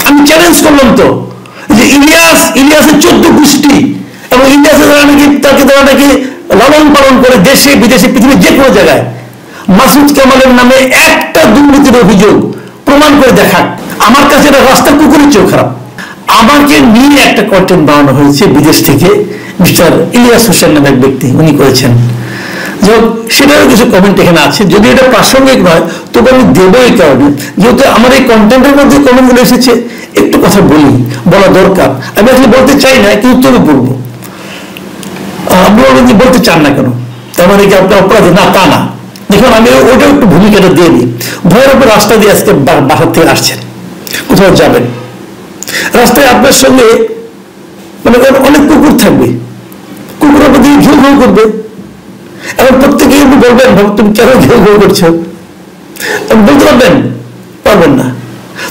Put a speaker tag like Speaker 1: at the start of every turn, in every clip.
Speaker 1: আমি চ্যালেঞ্জ করলাম তো যে ইলিয়াসের 14 গোষ্ঠী এবং ইলিয়াসের দ্বারা নাকি তাকে দ্বারা নাকি লালন পালন করে দেশে বিদেশে পৃথিবীর যে কোনো জায়গায় মাসুদ কামালের নামে একটা দুর্নীতির অভিযোগ প্রমাণ করে দেখাক। আমার কাছে এটা রাস্তা কুকুরের চেয়েও খারাপ। আমাকে নিয়ে একটা কন্টেন্ট বানানো হয়েছে বিদেশ থেকে, মিস্টার ইলিয়াস হোসেন নামের ব্যক্তি উনি করেছেন। সেটারও কিছু কমেন্ট এখানে আছে, যদি এটা প্রাসঙ্গিক নয় তবে আমি দেবো এই কারণে, যেহেতু আমার এই কন্টেন্টের মধ্যে কমেন্টগুলো এসেছে একটু কথা বলা দরকার। আমি আসলে বলতে চাই না, কিন্তু তবে বলবো। আপনি বলতে চান না কেন, তার মানে কি আপনার অপরাধী? না, তা না। দেখুন, আমি ওটা একটু ভূমিকাটা দিয়ে দিই। ভয়ের উপর রাস্তা দিয়ে আজকে বাসার থেকে আসছেন, কোথাও যাবেন, রাস্তায় আপনার সঙ্গে মানে অনেক কুকুর থাকবে, কুকুরের প্রতি ঘেউ ঘেউ করবে, এবং প্রত্যেকে আপনি বলবেন তুমি কেন ঘেউ ঘেউ করছো, বলতে পারবেন না।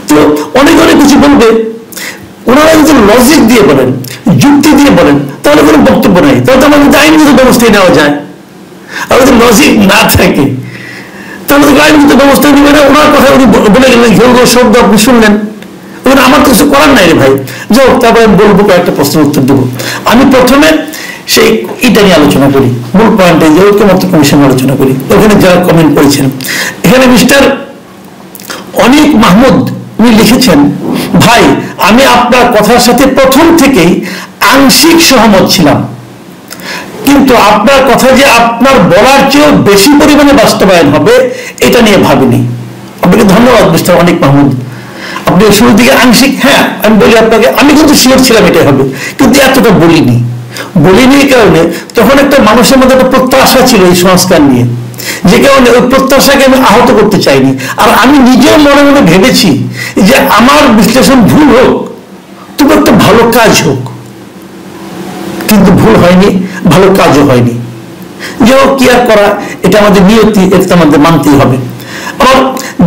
Speaker 1: তো অনেক কিছু বলবে, ওনারা যদি লজিক দিয়ে বলেন, যুক্তি দিয়ে বলেন, তাহলে কোনো বক্তব্য নেই, তাহলে তো আমাদের আইনগত ব্যবস্থায় নেওয়া যায়। আর যদি লজিক না থাকে তাহলে তো আইনগত ব্যবস্থা নিবে না। ওনার কথা উনি বলে গেলেন, ঘেউ ঘেউ শব্দ আপনি শুনলেন, ওখানে আমার কিছু করার নাই রে ভাই। যাও, তারপরে আমি বলবো, কয়েকটা প্রশ্নের উত্তর দেবো। আমি প্রথমে সেই এটা নিয়ে আলোচনা করি, মূল পয়েন্টে যে ঐক্যমত্য কমিশন আলোচনা করি। ওখানে যারা কমেন্ট করেছেন, এখানে মিস্টার অনিক মাহমুদ উনি লিখেছেন, ভাই আমি আপনার কথার সাথে প্রথম থেকেই আংশিক সহমত ছিলাম, কিন্তু আপনার কথা যে আপনার বলার চেয়েও বেশি পরিমাণে বাস্তবায়ন হবে এটা নিয়ে ভাবিনি। আপনাকে ধন্যবাদ মিস্টার অনিক মাহমুদ। আপনি শুরুর দিকে আংশিক, হ্যাঁ আমি বলি আপনাকে, আমি কিন্তু শিওর ছিলাম এটাই হবে, কিন্তু এতটা বলিনি এই কারণে তখন একটা মানুষের মধ্যে একটা প্রত্যাশা ছিল এই সংস্কার নিয়ে, যে কারণে ওই প্রত্যাশাকে আমি আহত করতে চাইনি। আর আমি নিজেও মনে মনে ভেবেছি যে আমার বিশ্লেষণ ভুল হোক, তবে একটা ভালো কাজ হোক, কিন্তু ভুল হয়নি, ভালো কাজও হয়নি। যে হোক, কি আর করা, এটা আমাদের নিয়তি, এটা আমাদের মানতেই হবে। আমার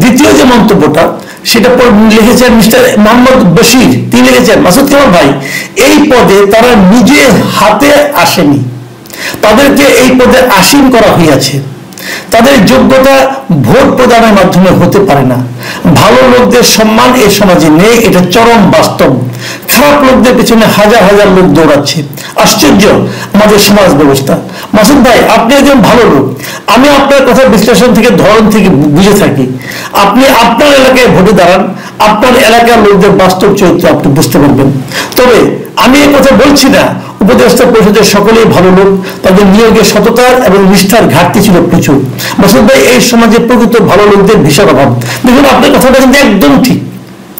Speaker 1: দ্বিতীয় যে মন্তব্যটা সেটা লিখেছেন মিস্টার মোহাম্মদ বশির, তিনি লিখেছেন, মাসুদ কামাল ভাই এই পদে তারা নিজে হাতে আসেনি, তাদেরকে এই পদে আসীন করা হইয়াছে, তাদের যোগ্যতা ভোট প্রদানের মাধ্যমে হতে পারে না। ভালো লোকদের সম্মান এই সমাজে নেই, এটা চরম বাস্তব। খারাপ লোকদের পেছনে হাজার হাজার লোক দৌড়াচ্ছে। আশ্চর্য আমাদের সমাজ ব্যবস্থা। মাসুদ ভাই আপনি একজন ভালো লোক, আমি আপনার কথা বিশ্লেষণ থেকে ধরন থেকে বুঝে থাকি। আপনি আপনার এলাকায় ভোটে দাঁড়ান, আপনার এলাকার লোকদের বাস্তব চরিত্র আপনি বুঝতে পারবেন। তবে আমি এই কথা বলছি না উপদেষ্টা পরিষদের সকলেই ভালো লোক, তাদের নিয়োগে সততার এবং নিষ্ঠার ঘাটতি ছিল প্রচুর। মাসুদ ভাই এই সমাজে প্রকৃত ভালো লোকদের বিশাল অভাব। দেখুন, আপনার কথাটা কিন্তু একদম ঠিক,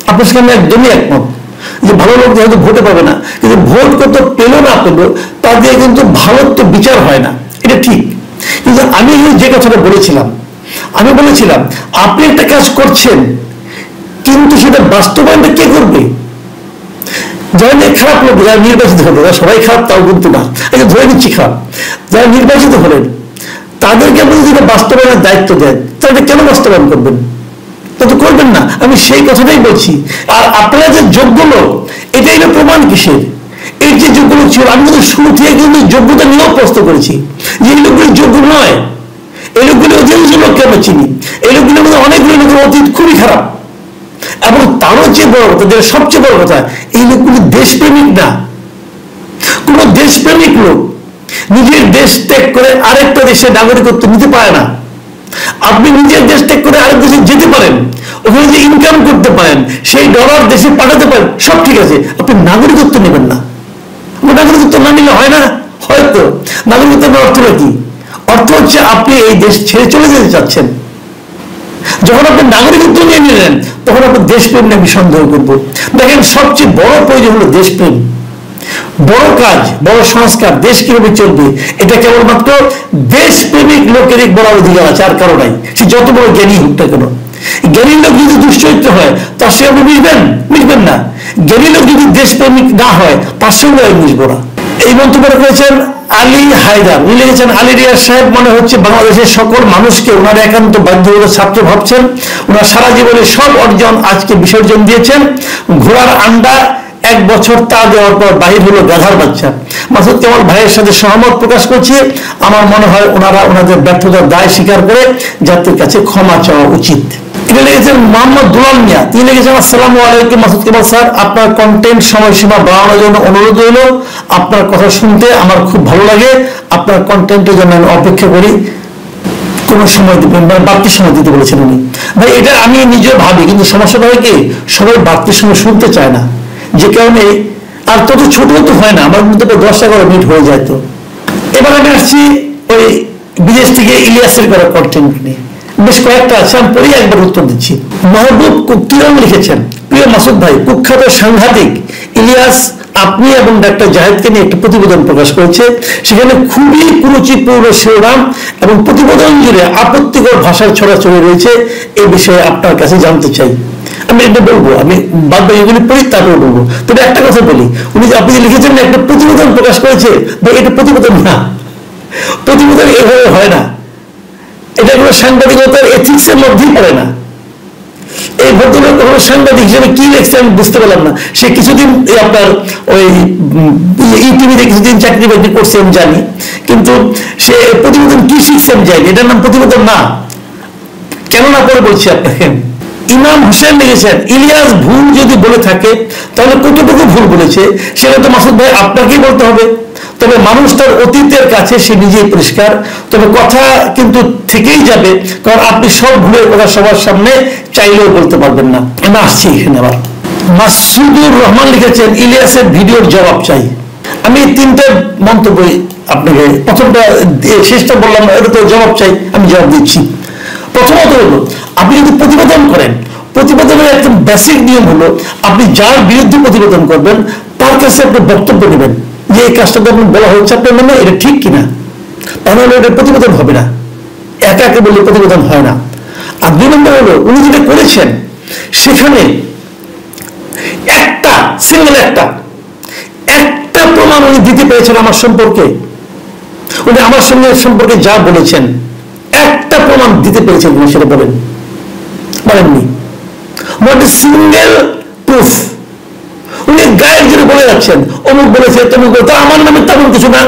Speaker 1: আপনার সঙ্গে আমি একদমই একমত যে ভালো লোক যেহেতু ভোটে পাবে না, কিন্তু ভোট কত পেল না পেল তা দিয়ে কিন্তু ভালোত্ব বিচার হয় না, এটা ঠিক। কিন্তু আমি যে কথাটা বলেছিলাম, আমি বলেছিলাম আপনি একটা কাজ করছেন, কিন্তু সেটা বাস্তবায়নটা কে করবে? যারা খারাপ লোক, যারা নির্বাচিত হলো, সবাই খারাপ তাও কিন্তু না, ধরে নিচ্ছি খারাপ, যারা নির্বাচিত হলেন তাদেরকে আপনি যদি বাস্তবায়নের দায়িত্ব দেন, তাহলে কেন বাস্তবায়ন করবেন? তা তো করবেন না। আমি সেই কথাটাই বলছি। আর আপনারা যে যোগ্য লোক, এটাই না প্রমাণ কিসের? এই যে যোগ্য লোক ছিল, আমি কিন্তু শুরু থেকে কিন্তু যোগ্যতা নিয়েও প্রশ্ন করেছি যে এই লোকগুলি যোগ্য নয়। এই লোকগুলি অধিকাংশ লোককে আমরা চিনি, এই লোকগুলির মধ্যে অনেকগুলি লোকের অতীত খুবই খারাপ। এবং তারও যে বড় কথা, সবচেয়ে বড় কথা, এই লোকগুলি দেশপ্রেমিক না। কোন দেশপ্রেমিক লোক নিজের দেশ ত্যাগ করে আরেকটা দেশের নাগরিকত্ব নিতে পারে না। আপনি নিজের দেশ ত্যাগ করে আরেক দেশে যেতে পারেন, ওখানে যে ইনকাম করতে পারেন, সেই ডলার দেশে পাঠাতে পারেন, সব ঠিক আছে, আপনি নাগরিকত্ব নেবেন না। নাগরিকত্ব না নিলে হয় না, হয়তো নাগরিকত্বের অর্থটা কি? অর্থ হচ্ছে আপনি এই দেশ ছেড়ে চলে যেতে চাচ্ছেন। যখন আপনি নাগরিকত্ব নিয়ে নিলেন, তখন আপনি দেশপ্রেম নিয়ে আমি সন্দেহ করবো। দেখেন, সবচেয়ে বড় প্রয়োজন হলো দেশপ্রেম। বড় কাজ, বড় সংস্কার, দেশ কিভাবে চলবে, এটা কেবলমাত্র দেশপ্রেমিক লোকেরই বড় অধিকার আছে, আর কারো নাই। সে যত বড় জ্ঞানী হোক না কেন। জ্ঞানী লোক যদি দুশ্চরিত্র হয়, তার সঙ্গে আপনি মিশবেন না। জ্ঞানী লোক যদি দেশপ্রেমিক না হয়, তার সঙ্গে আমি মিশবো না। এই মন্তব্য করেছেন আলী হায়দার। উনি লিখেছেন, আলী রিয়াজ সাহেব মনে হচ্ছে বাংলাদেশের সকল মানুষকে ওনার একান্ত বাধ্যবাধকতার ছাত্র ভাবছেন। ওনার সারা জীবনের সব অর্জন আজকে বিসর্জন দিয়েছেন। ঘোড়ার আন্ডা 1 বছর তা দেওয়ার পর বাহির হলো গাধার বাচ্চা। মাসুদ কামাল ভাইয়ের সাথে সহমত প্রকাশ করছি। আমার মনে হয় ওনারা ওনাদের ব্যর্থতার দায় স্বীকার করে জাতির কাছে ক্ষমা চাওয়া উচিত। এটা লিখেছেন মোহাম্মদ দুলাল মিয়া, তিনি লিখেছেন আসসালামু আলাইকুম মাসুদ কেমাল স্যার, আপনার কন্টেন্ট সময়সীমা বাড়ানোর জন্য অনুরোধ রইল। আপনার কথা শুনতে আমার খুব ভালো লাগে, আপনার কন্টেন্টের জন্য আমি অপেক্ষা করি। কোন সময় দিবেন, মানে বাড়তি সময় দিতে বলেছেন উনি। ভাই এটা আমি নিজেও ভাবি, কিন্তু সমস্যাটা হয় কি সবাই বাড়তি সময় শুনতে চায় না, যে কারণে আর তত ছোট তো হয় না, আমার মধ্যে 10-11 মিনিট হয়ে যায়। তো এবার আমি আসছি ওই বিদেশ থেকে ইলিয়াসের করা কন্টেন্ট নিয়ে, বেশ কয়েকটা আছে, আমি পরে একবার উত্তর দিচ্ছি। মাহবুব কিরণ লিখেছেন, প্রিয় মাসুদ ভাই, কুখ্যাত সাংঘাতিক ইলিয়াস আপনি এবং ডাক্তার জাহেদকে নিয়ে একটা প্রতিবেদন প্রকাশ করেছে, সেখানে খুবই কুরুচিপূর্ণ শিরোনাম এবং প্রতিবেদন জুড়ে আপত্তিকর ভাষার ছড়াছড়ি রয়েছে। এই বিষয়ে আপনার কাছে জানতে চাই। আমি এটা বলবো, আমি বাদ বাকি এগুলি পড়ি তারপরে বলবো। তবে একটা কথা বলি, উনি আপনি লিখেছেন একটা প্রতিবেদন প্রকাশ করেছে, ভাই এটা প্রতিবেদন না, প্রতিবেদন এভাবে হয় না, এটা কোনো সাংবাদিকতার এথিক্সের মধ্যেই পড়ে না। এই ভদ্রলোক কখনো সাংবাদিক হিসেবে কি লিখছে আমি বুঝতে পারলাম না। সে কিছুদিন আপনার ওই ইটিভিতে কিছুদিন চাকরি বাকরি করছে আমি জানি, কিন্তু সে প্রতিবেদন কি শিখছে আমি জানি, এটার নাম প্রতিবেদন না। কেননা পরে বলছি আপনাকে। ইমাম হোসেন লিখেছেন, ইলিয়াস ভুল যদি বলে থাকে তাহলে কতটুকু ভুল বলেছে সেটা তো মাসুদ ভাই আপনাকেই বলতে হবে। তবে মানুষ তার অতীতের কাছে সে নিজেই পরিষ্কার, তবে কথা কিন্তু থেকেই যাবে, কারণ আপনি সব ভুলের কথা সবার সামনে চাইলেও বলতে পারবেন না। আমি আসছি এখানে আবার। মাসুদুর রহমান লিখেছেন, ইলিয়াসের ভিডিওর জবাব চাই। আমি 3টে মন্তব্য আপনাকে, প্রথমটা শেষটা বললাম, এটা তো জবাব চাই, আমি জবাব দিচ্ছি। প্রথমত হলো, আপনি যদি প্রতিবেদন করেন, প্রতিবেদনের একদম বেসিক নিয়ম হলো আপনি যার বিরুদ্ধে প্রতিবেদন করবেন তার কাছে আপনি বক্তব্য নেবেন যে এই কাজটা যখন বলা হচ্ছে আপনার নামে এটা ঠিক কিনা, তাহলে এটা প্রতিবেদন হবে না। একা একে বললে প্রতিবেদন হয় না। আর 2 নম্বর হলো, উনি যেটা করেছেন সেখানে একটা সিঙ্গেল একটা প্রমাণ উনি দিতে পেরেছেন আমার সম্পর্কে। উনি আমার সঙ্গে সম্পর্কে যা বলেছেন একটা প্রমাণ দিতে পেরেছেন, উনি সেটা বলেননি। Not a single proof. উনি গায়ের জন্য বলে যাচ্ছেন অমুক বলেছে তমুক বলেছে, আমার নামে তেমন কিছু না,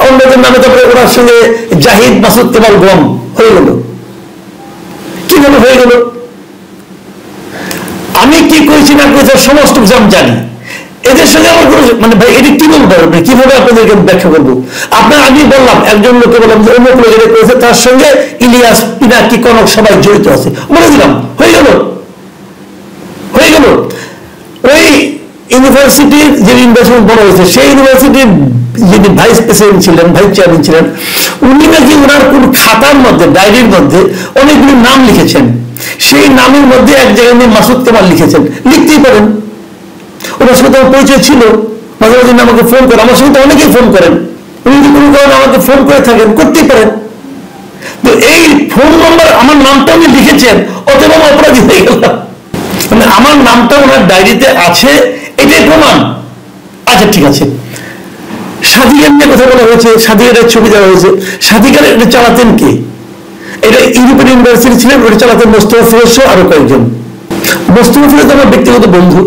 Speaker 1: অন্যদের নামে তারপরে ওনার সঙ্গে জাহিদ মাসুদ কেমাল গম হয়ে গেল। কিভাবে হয়ে গেল? আমি কি করেছি না করেছি সমস্ত কিছু আমি জানি। এদের সঙ্গে আমার কোনো মানে ভাই এটা কি বলবো, কিভাবে আপনাদেরকে ব্যাখ্যা করবো? আপনার আমি বললাম একজন লোককে বললাম যে অমুক লোক এটা করেছে, তার সঙ্গে ইলিয়াস পিনাকি কনক সবাই জড়িত আছে, বলে দিলাম, হয়ে গেল। ওই ইউনিভার্সিটির যে ইনভেস্টমেন্ট বড় হয়েছে, সেই ইউনিভার্সিটির যিনি ভাইস প্রেসিডেন্ট ছিলেন, ভাইস চেয়ারম্যান ছিলেন, উনি নাকি ওনার কোন খাতার মধ্যে, ডায়েরির মধ্যে অনেকগুলি নাম লিখেছেন। সেই নামের মধ্যে এক জায়গায় উনি মাসুদ কেমাল লিখেছেন। লিখতেই পারেন, ওনার সাথে আমার পরিচয় ছিল, মাঝে মাঝে আমাকে ফোন করেন, আমার সঙ্গে অনেকেই ফোন করেন। উনি যদি কোনো কারণে আমাকে ফোন করে থাকেন, করতেই পারেন। তো এই ফোন নম্বর আমার নামটা উনি লিখেছেন, অতএব আমি অপরাধী হয়ে গেলাম। মানে আমার নামটা ওনার ডায়েরিতে আছে, এটাই প্রমাণ। আচ্ছা ঠিক আছে, সাদিকার নিয়ে কথা বলা হয়েছে, সাদিকার ছবি দেওয়া হয়েছে। সাদিকার এটা চালাতেন কে? এটা ইউরোপিয়ান ইউনিভার্সিটি ছিলেন, ওটা চালাতেন মোস্তফা ফিরোজ সহ আরো কয়েকজন। মোস্তফা ফিরোজ আমার ব্যক্তিগত বন্ধু।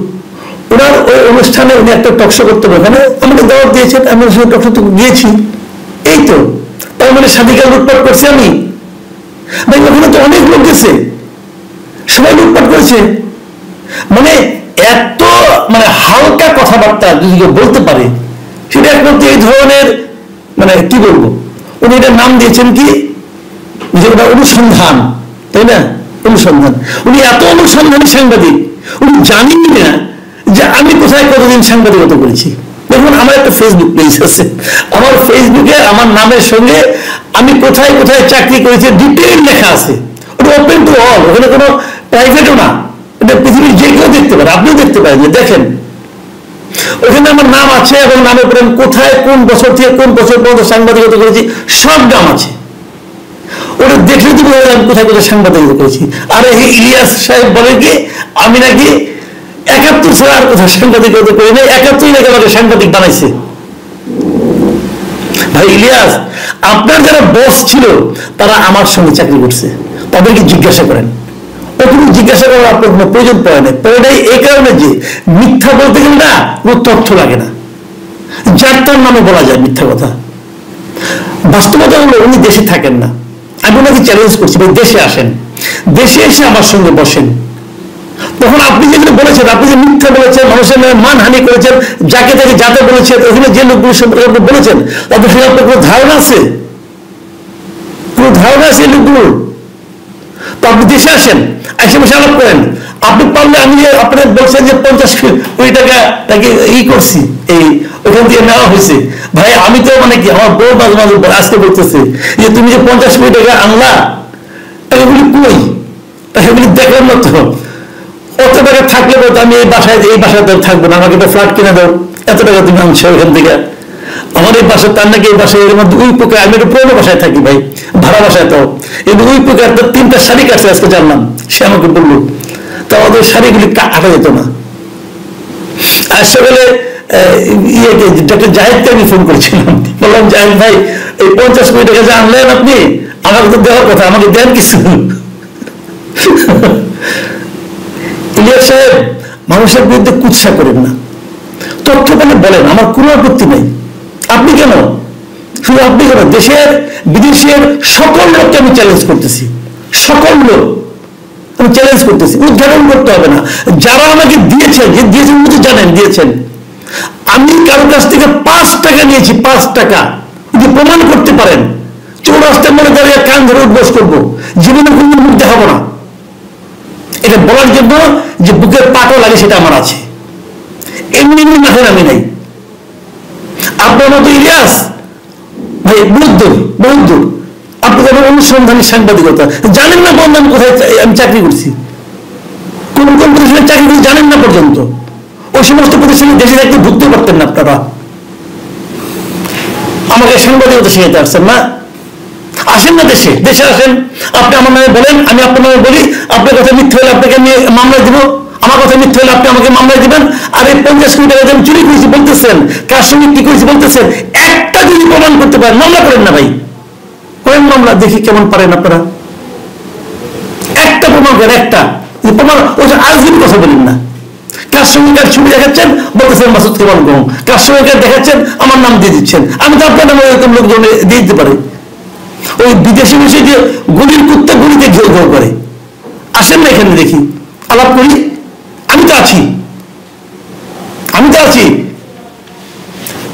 Speaker 1: ওনার ওই অনুষ্ঠানে উনি একটা টকশো করতেন, ওখানে আমাকে দাওয়াত দিয়েছেন, আমি সেই টকশো গিয়েছি। এই তো তার মানে সাদিকার লুটপাট করছি আমি? ভাই ওখানে তো অনেক লোক গেছে, সবাই লুটপাট করেছে। মানে এত মানে হালকা কথাবার্তা যদি কেউ বলতে পারে, সেটা একমাত্র এই ধরনের, মানে কি বলবো, উনি এটার নাম দিয়েছেন কি, যে ওটা অনুসন্ধান, তাই না? অনুসন্ধান। উনি এত অনুসন্ধানী সাংবাদিক, উনি জানেন না যে আমি কোথায় কতদিন সাংবাদিকতা করেছি। দেখুন আমার একটা ফেসবুক পেজ আছে, আমার ফেসবুকে আমার নামের সঙ্গে আমি কোথায় কোথায় চাকরি করেছি ডিটেইল লেখা আছে। ওটা ওপেন টু অল, ওখানে কোনো প্রাইভেটও না, এটা পৃথিবীর যে কেউ দেখতে পারে, আপনিও দেখতে পারেন, যে দেখেন ওখানে আমার নাম আছে এবং নামের পরে কোথায় কোন বছর থেকে কোন বছর পর্যন্ত সাংবাদিকতা করেছি সব নাম আছে। ওটা দেখলে তো বোঝা যায় আমি কোথায় কোথায় সাংবাদিকতা করেছি। আর এই ইলিয়াস সাহেব বলে কি আমি নাকি 71 ছাড়া আর কোথাও সাংবাদিকতা করি নাই, 71 নাকি আমাকে সাংবাদিক বানাইছে। ভাই ইলিয়াস, আপনার যারা বস ছিল তারা আমার সঙ্গে চাকরি করছে, তাদেরকে জিজ্ঞাসা করেন। ওটুকু জিজ্ঞাসা করার আপনার কোনো প্রয়োজন পড়ে নাই। পড়েটাই এই কারণে যে মিথ্যা বলতে গেলে না কোনো তথ্য লাগে না, যার তার নামে বলা যায় মিথ্যা কথা। বাস্তবতা হলো উনি দেশে থাকেন না। আমি ওনাকে চ্যালেঞ্জ করছি, ভাই দেশে আসেন। দেশে এসে আমার সঙ্গে বসেন। তখন আপনি যেগুলো বলেছেন, আপনি যে মিথ্যা বলেছেন, মানুষের মানহানি করেছেন, যাকে তাকে যাতে বলেছেন, ওখানে যে লোকগুলো সম্পর্কে আপনি বলেছেন, তাদের সঙ্গে আপনার কোনো ধারণা আছে? কোনো ধারণা আছে এই লোকগুলোর? তো আপনি দেশে আসেন, এসে বসে আলাপ করেন। আপনি পারলে, আমি আপনার বলছেন যে 50 কোটি টাকা তাকে করছি, এই ওখান থেকে নেওয়া হয়েছে। ভাই আমি তো মানে কি, আমার বউ মাঝে মাঝে আজকে বলতেছে যে তুমি যে 50 কোটি টাকা আনলা, টাকাগুলি কই? টাকাগুলি দেখলাম না তো। অত টাকা থাকলে বলতো আমি এই বাসাতে থাকবো না, আমাকে একটা ফ্ল্যাট কিনে দাও, এত টাকা তুমি আনছো ওখান থেকে। আমার এই বাসা, তার নাকি এই বাসায় এর মধ্যে উই পোকা, আমি একটা পুরোনো বাসায় থাকি ভাই, ভাড়া বাসায়। তো এই উই পোকা একটা 3টা শাড়ি কাটছে আজকে জানলাম, সে আমাকে বললো। তা ওদের শাড়িগুলি কাটা যেত না। আর সকালে ডক্টর জাহেদকে আমি ফোন করেছিলাম, বললাম জাহেদ ভাই এই 50 কোটি টাকা যে আনলেন আপনি, আমাকে তো দেওয়ার কথা, আমাকে দেন কিছু। ইলিয়াস সাহেব, মানুষের বিরুদ্ধে কুৎসা করেন না, তথ্য পেলে বলেন, আমার কোনো আপত্তি নেই। আপনি কেন, শুধু আপনি কেন, দেশের বিদেশের সকল লোককে আমি চ্যালেঞ্জ করতেছি, সকল লোক আমি চ্যালেঞ্জ করতেছি। উদ্ঘাটন করতে হবে না, যারা আমাকে দিয়েছেন, যে দিয়েছেন বুঝে জানেন দিয়েছেন। আমি কারোর কাছ থেকে 5 টাকা নিয়েছি, 5 টাকা যদি প্রমাণ করতে পারেন, চৌরাস্তার মনে দাঁড়িয়ে কান ধরে উদ্বোস করবো, জীবনে কোনো মুখ দেখাবো না। এটা বলার জন্য যে বুকের পাটও লাগে সেটা আমার আছে, এমনি এমনি মাঠের আমি নাই। আপনার মতো ইলিয়াস ভাই বহুদূর, আপনি তো অনুসন্ধানী সাংবাদিকতা জানেন না, বললাম কোথায় আমি চাকরি করছি, কোন কোন প্রতিষ্ঠানে চাকরি করছি জানেন না পর্যন্ত। ওই সমস্ত প্রতিষ্ঠানে দেশে থাকতে ঢুকতে পারতেন না আপনারা, আমাকে সাংবাদিকতা শিখাতে আসছেন না। আসেন না দেশে, দেশে আসেন, আপনি আমার নামে বলেন, আমি আপনার নামে বলি, আপনার কথা মিথ্যে হলে আপনাকে আমি মামলা দিব, আমার কথা মিথ্যে হলে আপনি আমাকে মামলা দিবেন। আর এই 50 কোটি টাকা আমি চুরি করেছি বলতেছেন, কার সঙ্গে কি করেছি বলতেছেন, একটা যদি প্রমাণ করতে পারেন, মামলা করেন না ভাই, করেন মামলা, দেখি কেমন পারেন আপনারা। একটা প্রমাণ করেন, একটা প্রমাণ, ওই আজীবন কথা বলেন না। কার সঙ্গে কার ছবি দেখাচ্ছেন, বলতেছেন মাসুদ কেমন গম, কার সঙ্গে কার দেখাচ্ছেন, আমার নাম দিয়ে দিচ্ছেন। আমি তো আপনার নামে এরকম লোকজন দিয়ে দিতে পারি। ওই বিদেশি বসে যে গলির কুত্তা গলিতে ঘেউ ঘেউ করে, আসেন না এখানে দেখি, আলাপ করি। আমি তো আছি।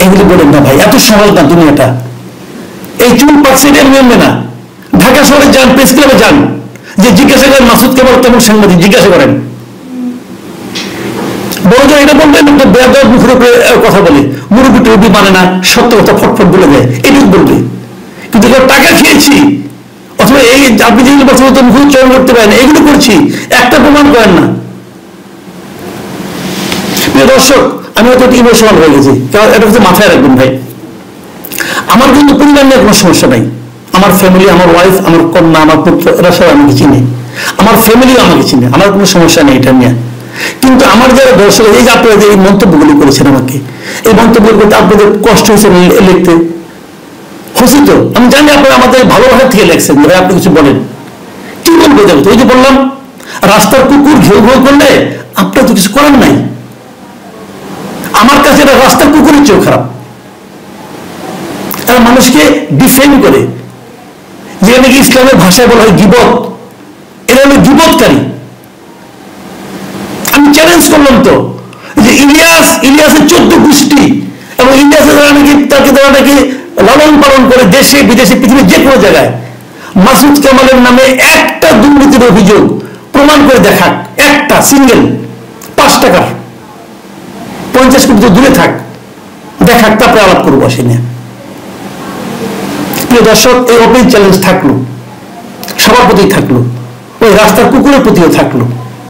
Speaker 1: এগুলি বলেন না ভাই, এত সহজ না দুনিয়াটা। এই চুল পাচ্ছে এটা মেনবে না। ঢাকা শহরে যান, প্রেস ক্লাবে যান, যে জিজ্ঞাসা করেন মাসুদ কেবল কেমন সাংবাদিক, জিজ্ঞাসা করেন। বড় এটা বলবেন বেয়াদব মুখের উপরে কথা বলে, মুরব্বী টুরব্বি মানে না, সত্য কথা ফটফট বলে দেয়, এটুকু বলবে। কিন্তু টাকা খেয়েছি, অথবা এই আপনি যেগুলো বছর মুখ চয়ন করতে পারেন, এগুলো করছি, একটা প্রমাণ করেন না। প্রিয় দর্শক, আমি হয়তো ইমোশনাল হয়ে গেছি, কারণ এটা হচ্ছে মাথায় রাখবেন ভাই, আমার কিন্তু পরিবার নিয়ে কোনো সমস্যা নাই। আমার ফ্যামিলি, আমার ওয়াইফ, আমার কন্যা, আমার পুত্র, এরা সব আমাকে চিনে, আমার ফ্যামিলিও আমাকে চিনে, আমার কোনো সমস্যা নেই এটা নিয়ে। কিন্তু আমার যারা দর্শক, এই যে আপনারা যে এই মন্তব্যগুলি করেছেন আমাকে, এই মন্তব্যগুলো করতে আপনাদের কষ্ট হয়েছে লিখতে, খুশি তো আমি জানি আপনারা আমাদের ভালোবাসা থেকে লেখছেন, ভাই আপনি কিছু বলেন, কি বলবো যাবো। ওই যে বললাম, রাস্তার কুকুর ঘেউ ঘেউ করলে আপনার তো কিছু করার নাই। আমার কাছে এটা রাস্তার কুকুরের চেয়েও খারাপ। তারা মানুষকে ডিফেন্ড করে, যেখানে কি ইসলামের ভাষায় বলা হয় গীবত, এরা হলো গীবতকারী। আমি চ্যালেঞ্জ করলাম তো যে ইলিয়াসের 14 গোষ্ঠী এবং ইলিয়াসের দ্বারা নাকি নাকি লালন পালন করে দেশে বিদেশে পৃথিবীর যে কোনো জায়গায় মাসুদ কামালের নামে একটা দুর্নীতির অভিযোগ প্রমাণ করে দেখাক, একটা সিঙ্গেল 5 টাকার, 50 কোটি তো দূরে থাক, দেখাক, তারপরে আলাপ করবো সে নিয়ে। প্রিয় দর্শক, এই ওপেন চ্যালেঞ্জ থাকলো, সবার প্রতি থাকলো, ওই রাস্তার কুকুরের প্রতিও থাকলো।